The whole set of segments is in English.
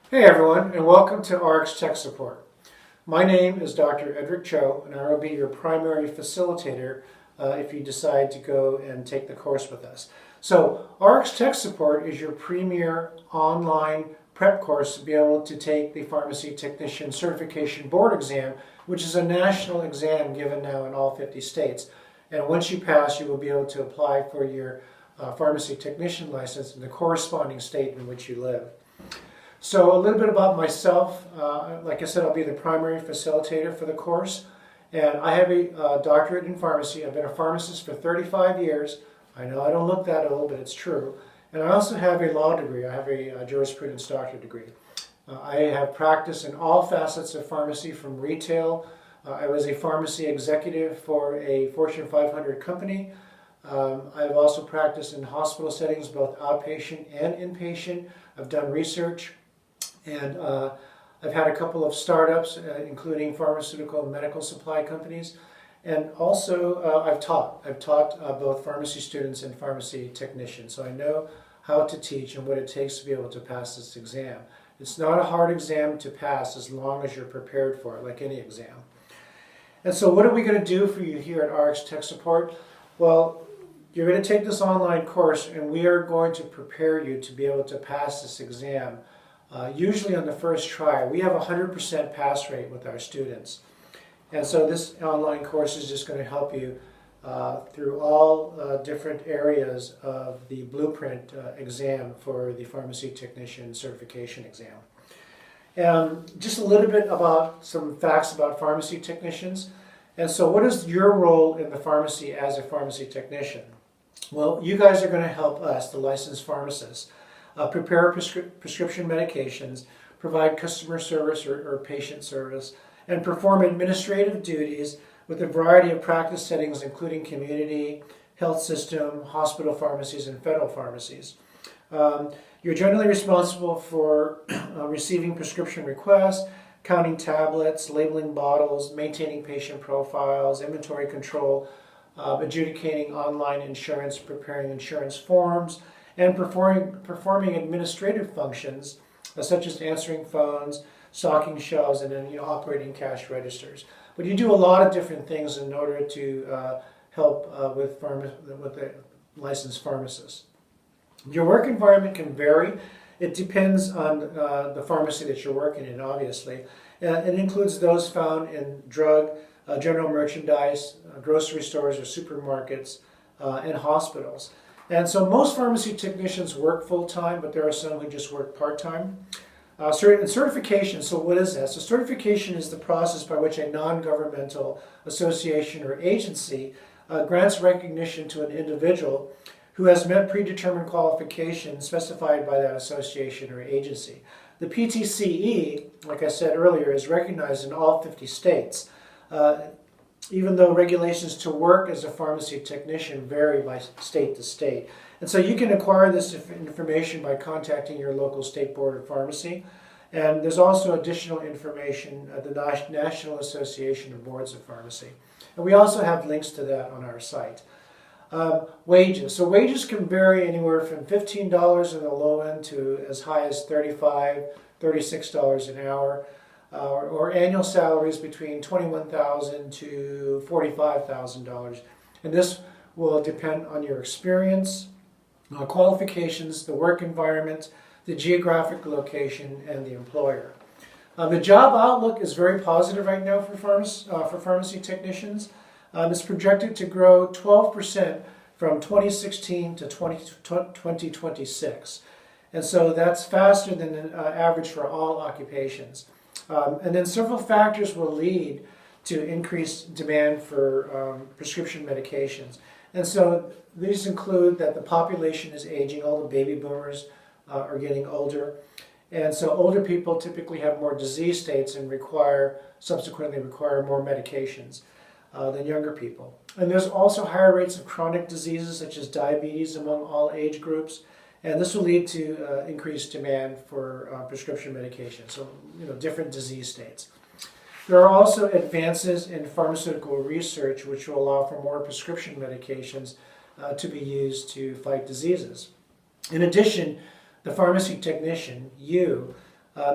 Hey everyone, and welcome to RX Tech Support. My name is Dr. Edric Cho, and I will be your primary facilitator if you decide to go and take the course with us. So, RX Tech Support is your premier online prep course to be able to take the Pharmacy Technician Certification Board exam, which is a national exam given now in all 50 states. And once you pass, you will be able to apply for your pharmacy technician license in the corresponding state in which you live. So a little bit about myself. Like I said, I'll be the primary facilitator for the course. And I have a doctorate in pharmacy. I've been a pharmacist for 35 years. I know I don't look that old, but it's true. And I also have a law degree. I have a jurisprudence doctorate degree. I have practiced in all facets of pharmacy, from retail. I was a pharmacy executive for a Fortune 500 company. I've also practiced in hospital settings, both outpatient and inpatient. I've done research. And I've had a couple of startups, including pharmaceutical and medical supply companies. And also I've taught. I've taught both pharmacy students and pharmacy technicians. So I know how to teach and what it takes to be able to pass this exam. It's not a hard exam to pass as long as you're prepared for it, like any exam. And so what are we going to do for you here at RX Tech Support? Well, you're going to take this online course, and we are going to prepare you to be able to pass this exam. Usually on the first try. We have a 100% pass rate with our students. And so this online course is just going to help you through all different areas of the blueprint exam for the pharmacy technician certification exam. And just a little bit about some facts about pharmacy technicians. And so what is your role in the pharmacy as a pharmacy technician? Well, you guys are going to help us, the licensed pharmacists, prepare prescription medications, provide customer service or patient service, and perform administrative duties with a variety of practice settings, including community, health system, hospital pharmacies, and federal pharmacies. You're generally responsible for receiving prescription requests, counting tablets, labeling bottles, maintaining patient profiles, inventory control, adjudicating online insurance, preparing insurance forms, and performing administrative functions such as answering phones, stocking shelves, and then operating cash registers. But you do a lot of different things in order to help with the licensed pharmacists. Your work environment can vary. It depends on the pharmacy that you're working in, obviously. It includes those found in drug, general merchandise, grocery stores or supermarkets, and hospitals. And so most pharmacy technicians work full-time, but there are some who just work part-time. Certification, so what is that? So certification is the process by which a non-governmental association or agency grants recognition to an individual who has met predetermined qualifications specified by that association or agency. The PTCB, like I said earlier, is recognized in all 50 states. Even though regulations to work as a pharmacy technician vary by state to state. And so you can acquire this information by contacting your local state board of pharmacy. And there's also additional information at the National Association of Boards of Pharmacy. And we also have links to that on our site. Wages. So wages can vary anywhere from $15 in the low end to as high as $35, $36 an hour. Or annual salaries between $21,000 to $45,000. And this will depend on your experience, qualifications, the work environment, the geographic location, and the employer. The job outlook is very positive right now for pharmacy technicians. It's projected to grow 12% from 2016 to 2026. And so that's faster than the average for all occupations. And then several factors will lead to increased demand for prescription medications. And so these include that the population is aging. All the baby boomers are getting older. And so older people typically have more disease states and subsequently require more medications than younger people. And there's also higher rates of chronic diseases such as diabetes among all age groups. And this will lead to increased demand for prescription medication, so different disease states. There are also advances in pharmaceutical research which will allow for more prescription medications to be used to fight diseases. In addition, the pharmacy technician, you,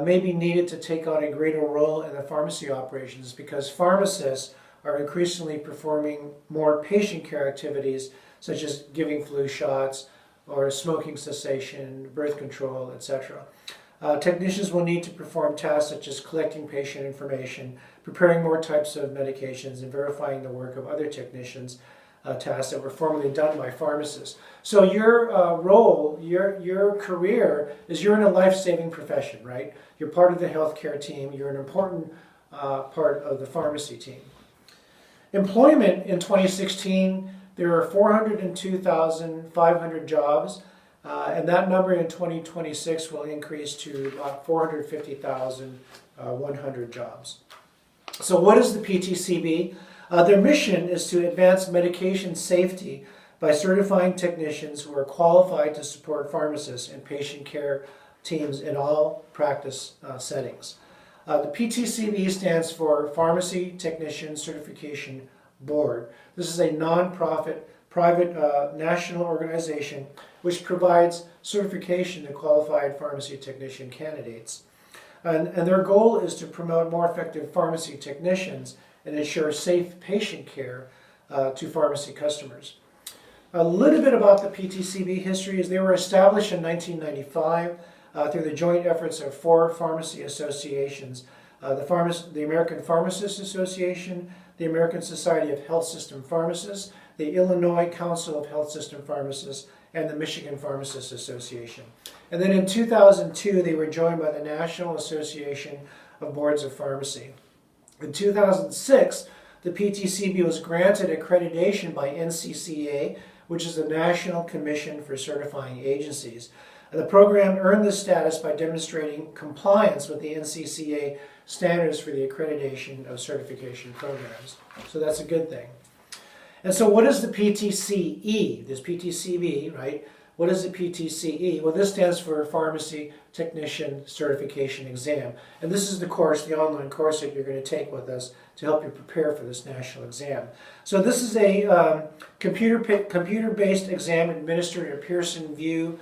may be needed to take on a greater role in the pharmacy operations because pharmacists are increasingly performing more patient care activities such as giving flu shots or smoking cessation, birth control, etc. Technicians will need to perform tasks such as collecting patient information, preparing more types of medications, and verifying the work of other technicians, tasks that were formerly done by pharmacists. So your role, your career is you're in a life-saving profession, right? You're part of the healthcare team. You're an important part of the pharmacy team. Employment in 2016, there were 402,500 jobs, and that number in 2026 will increase to about 450,100 jobs. So what is the PTCB? Their mission is to advance medication safety by certifying technicians who are qualified to support pharmacists and patient care teams in all practice settings. The PTCB stands for Pharmacy Technician Certification Board. This is a non-profit, private national organization which provides certification to qualified pharmacy technician candidates. And their goal is to promote more effective pharmacy technicians and ensure safe patient care to pharmacy customers. A little bit about the PTCB history is they were established in 1995 through the joint efforts of 4 pharmacy associations, the American Pharmacists Association, the American Society of Health System Pharmacists, the Illinois Council of Health System Pharmacists, and the Michigan Pharmacists Association. And then in 2002, they were joined by the National Association of Boards of Pharmacy. In 2006, the PTCB was granted accreditation by NCCA, which is the National Commission for Certifying Agencies. And the program earned this status by demonstrating compliance with the NCCA standards for the accreditation of certification programs. So that's a good thing. And so what is the PTCE? This PTCB, right? What is the PTCE? Well, this stands for Pharmacy Technician Certification Exam. And this is the course, the online course that you're going to take with us to help you prepare for this national exam. So this is a computer-based exam administered at Pearson VUE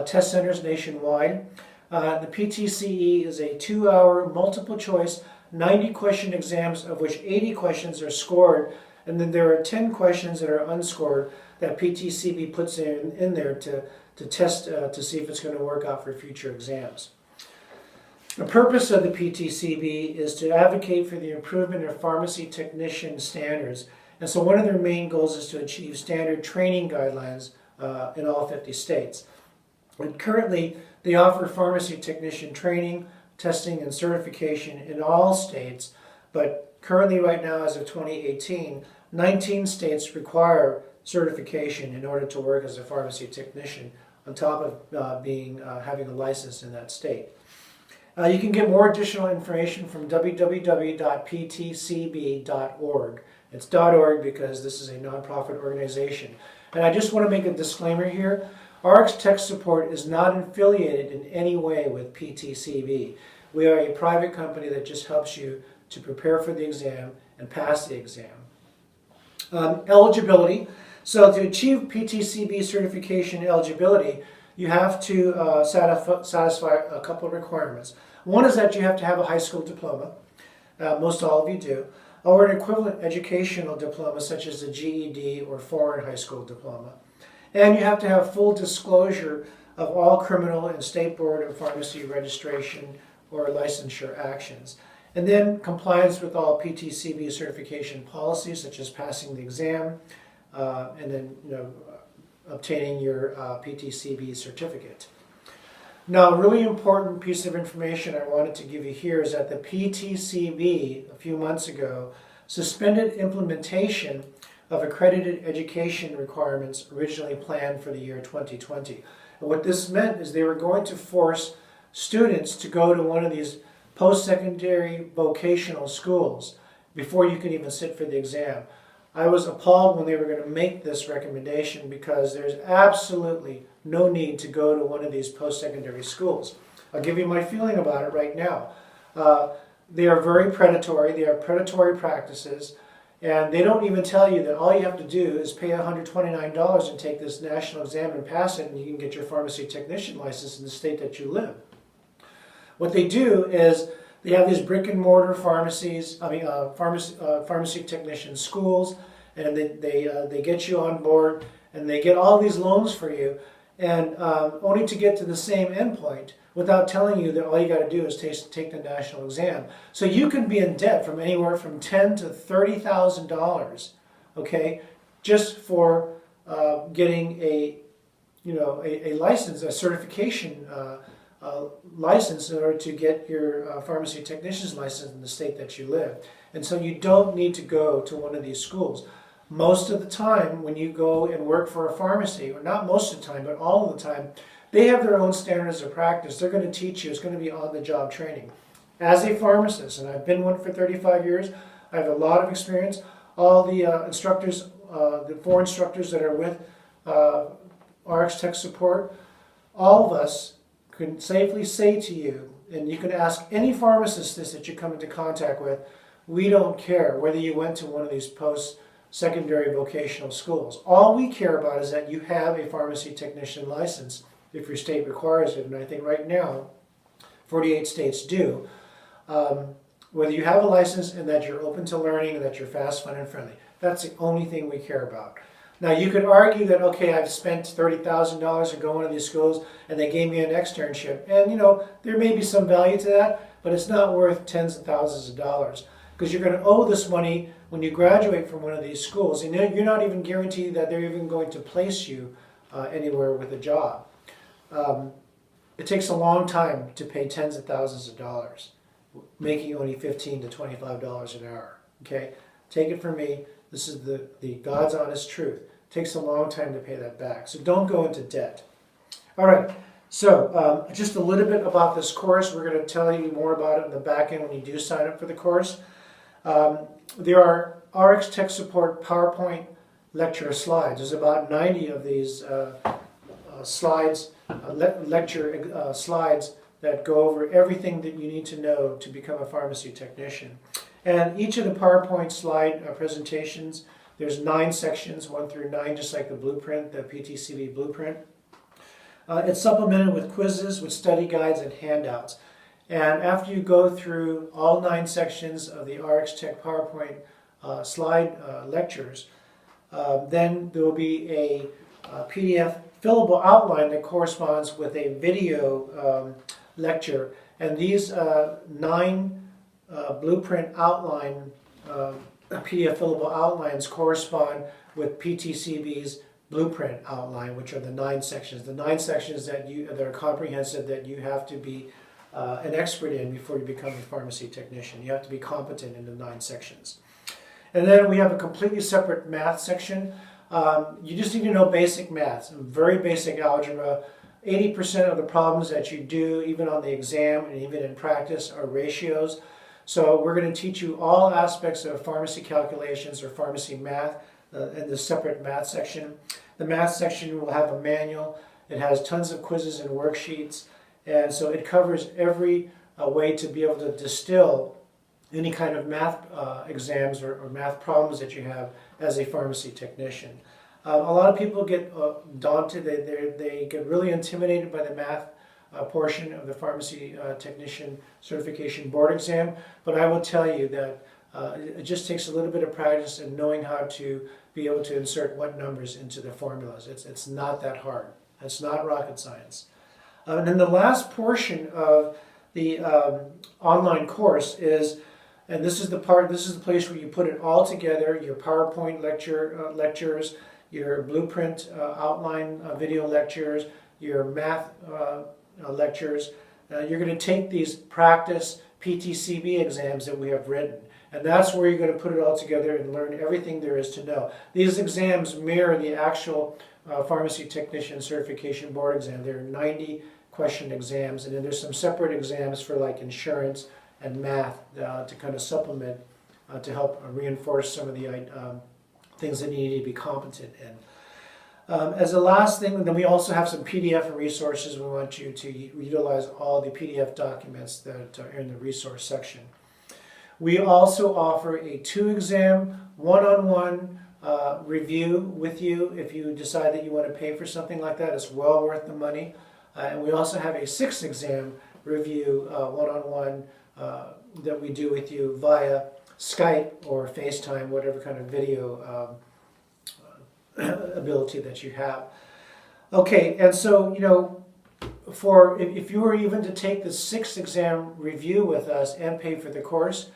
test centers nationwide. The PTCE is a 2-hour multiple choice, 90-question exams of which 80 questions are scored, and then there are 10 questions that are unscored that PTCB puts in there to test to see if it's going to work out for future exams. The purpose of the PTCB is to advocate for the improvement of pharmacy technician standards, and so one of their main goals is to achieve standard training guidelines in all 50 states. And currently, they offer pharmacy technician training, testing, and certification in all states, but currently right now, as of 2018, 19 states require certification in order to work as a pharmacy technician on top of having a license in that state. You can get more additional information from www.ptcb.org. It's .org because this is a nonprofit organization. And I just want to make a disclaimer here. RX Tech Support is not affiliated in any way with PTCB. We are a private company that just helps you to prepare for the exam and pass the exam. Eligibility. So to achieve PTCB certification eligibility, you have to satisfy a couple of requirements. One is that you have to have a high school diploma. Most all of you do. Or an equivalent educational diploma such as a GED or foreign high school diploma. And you have to have full disclosure of all criminal and State Board of Pharmacy registration or licensure actions. And then compliance with all PTCB certification policies, such as passing the exam, and then obtaining your PTCB certificate. Now, a really important piece of information I wanted to give you here is that the PTCB, a few months ago, suspended implementation of accredited education requirements originally planned for the year 2020. And what this meant is they were going to force students to go to one of these post-secondary vocational schools before you could even sit for the exam. I was appalled when they were going to make this recommendation because there's absolutely no need to go to one of these post-secondary schools. I'll give you my feeling about it right now. They are very predatory. They are predatory practices, and they don't even tell you that all you have to do is pay $129 and take this national exam and pass it, and you can get your pharmacy technician license in the state that you live. What they do is they have these brick and mortar pharmacies, pharmacy technician schools, and they get you on board, and they get all these loans for you, and only to get to the same endpoint without telling you that all you got to do is take the national exam. So you can be in debt from anywhere from $10,000 to $30,000, okay, just for getting a license, a certification license in order to get your pharmacy technician's license in the state that you live. And so you don't need to go to one of these schools. Most of the time when you go and work for a pharmacy, or not most of the time, but all of the time, they have their own standards of practice. They're going to teach you. It's going to be on-the-job training. As a pharmacist, and I've been one for 35 years, I have a lot of experience. All the instructors, the 4 instructors that are with RX Tech Support, all of us can safely say to you, and you can ask any pharmacist this that you come into contact with, we don't care whether you went to one of these post-secondary vocational schools. All we care about is that you have a pharmacy technician license if your state requires it, and I think right now 48 states do. Whether you have a license and that you're open to learning and that you're fast, fun, and friendly. That's the only thing we care about. Now you could argue that, okay, I've spent $30,000 to go into these schools and they gave me an externship. And there may be some value to that, but it's not worth tens of thousands of dollars because you're going to owe this money when you graduate from one of these schools. And you're not even guaranteed that they're even going to place you anywhere with a job. It takes a long time to pay tens of thousands of dollars, making only $15 to $25 an hour. Okay, take it from me. This is the God's honest truth. It takes a long time to pay that back. So don't go into debt. All right, so just a little bit about this course. We're going to tell you more about it in the back end when you do sign up for the course. There are RX Tech Support PowerPoint lecture slides. There's about 90 of these slides, lecture slides that go over everything that you need to know to become a pharmacy technician. And each of the PowerPoint slide presentations, there's 9 sections, 1 through 9, just like the blueprint, the PTCB blueprint. It's supplemented with quizzes, with study guides, and handouts. And after you go through all 9 sections of the RX Tech PowerPoint slide lectures, then there will be a PDF fillable outline that corresponds with a video lecture. And these 9 blueprint outline, PDF fillable outlines correspond with PTCB's blueprint outline, which are the 9 sections. The 9 sections that are comprehensive, that you have to be an expert in before you become a pharmacy technician. You have to be competent in the 9 sections. And then we have a completely separate math section. You just need to know basic math, very basic algebra. 80% of the problems that you do, even on the exam and even in practice, are ratios. So we're going to teach you all aspects of pharmacy calculations or pharmacy math in the separate math section. The math section will have a manual. It has tons of quizzes and worksheets. And so it covers every way to be able to distill any kind of math exams or math problems that you have as a pharmacy technician. A lot of people get daunted. They get really intimidated by the math portion of the pharmacy technician certification board exam, but I will tell you that it just takes a little bit of practice and knowing how to be able to insert what numbers into the formulas. It's not that hard. It's not rocket science. And then the last portion of the online course is, and this is the place where you put it all together, your PowerPoint lectures, your blueprint outline video lectures, your math lectures. You're going to take these practice PTCB exams that we have written. And that's where you're going to put it all together and learn everything there is to know. These exams mirror the actual pharmacy technician certification board exam. There are 90 question exams, and then there's some separate exams for like insurance and math to kind of supplement, to help reinforce some of the things that you need to be competent in. As a last thing, then we also have some PDF resources. We want you to utilize all the PDF documents that are in the resource section. We also offer a 2-exam, one-on-one review with you if you decide that you want to pay for something like that. It's well worth the money. And we also have a 6th exam review one-on-one that we do with you via Skype or FaceTime, whatever kind of video ability that you have. Okay, and so, you know, if you were even to take the 6th exam review with us and pay for the course,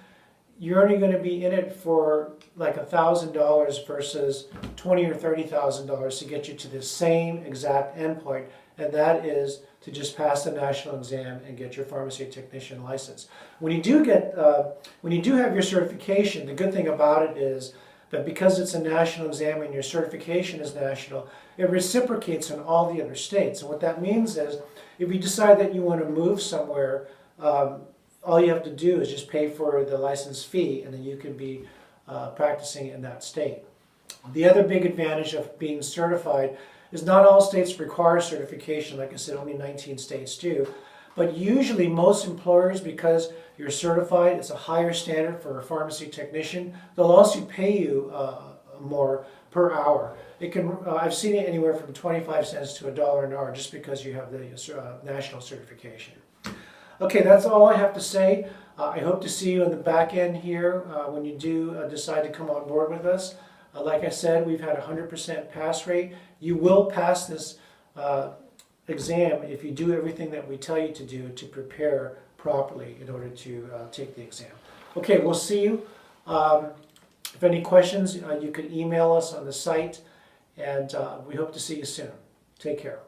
you're only going to be in it for like $1,000 versus $20,000 or $30,000 to get you to the same exact endpoint, and that is to just pass the national exam and get your pharmacy technician license. When you do have your certification, the good thing about it is that because it's a national exam and your certification is national, it reciprocates in all the other states. And what that means is, if you decide that you want to move somewhere, all you have to do is just pay for the license fee, and then you can be practicing in that state. The other big advantage of being certified is not all states require certification. Like I said, only 19 states do. But usually most employers, because you're certified, it's a higher standard for a pharmacy technician, they'll also pay you more per hour. It can, I've seen it anywhere from 25 cents to $1 an hour just because you have the national certification. Okay, that's all I have to say. I hope to see you in the back end here when you do decide to come on board with us. Like I said, we've had a 100% pass rate. You will pass this exam if you do everything that we tell you to do to prepare properly in order to take the exam. Okay, we'll see you. If any questions, you can email us on the site, and we hope to see you soon. Take care.